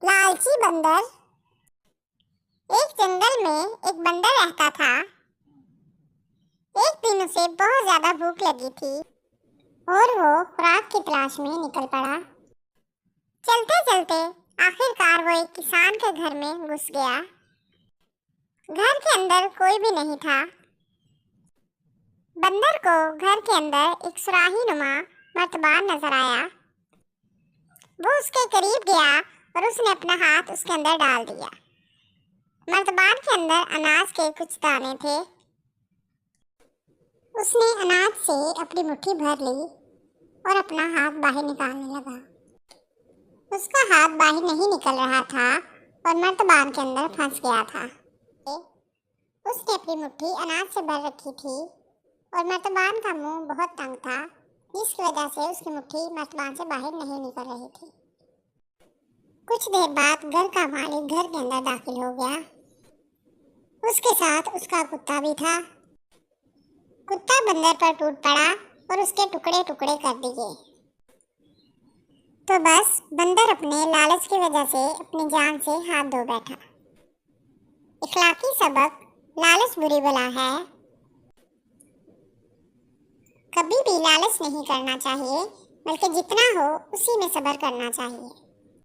लालची बंदर। एक जंगल में एक बंदर रहता था। एक दिन उसे बहुत ज्यादा भूख लगी थी और वो खुराक की तलाश में निकल पड़ा। चलते चलते आखिरकार वो एक किसान के घर में घुस गया। घर के अंदर कोई भी नहीं था। बंदर को घर के अंदर एक सुराही नुमा मर्तबान नजर आया। वो उसके करीब गया और उसने अपना हाथ उसके अंदर डाल दिया। मर्तबान के अंदर अनाज के कुछ दाने थे। उसने अनाज से अपनी मुट्ठी भर ली और अपना हाथ बाहर निकालने लगा। उसका हाथ बाहर नहीं निकल रहा था और मर्तबान के अंदर फंस गया था। उसने अपनी मुट्ठी अनाज से भर रखी थी और मर्तबान का मुंह बहुत तंग था, जिसकी वजह से उसकी मुट्ठी मर्तबान से बाहर नहीं निकल रही थी। कुछ देर बाद घर का मालिक घर के अंदर दाखिल हो गया। उसके साथ उसका कुत्ता भी था। कुत्ता बंदर पर टूट पड़ा और उसके टुकड़े टुकड़े कर दिए। तो बस बंदर अपने लालच की वजह से अपनी जान से हाथ धो बैठा। इखलाकी सबक, लालच बुरी बला है। कभी भी लालच नहीं करना चाहिए, बल्कि जितना हो उसी में सब्र करना चाहिए।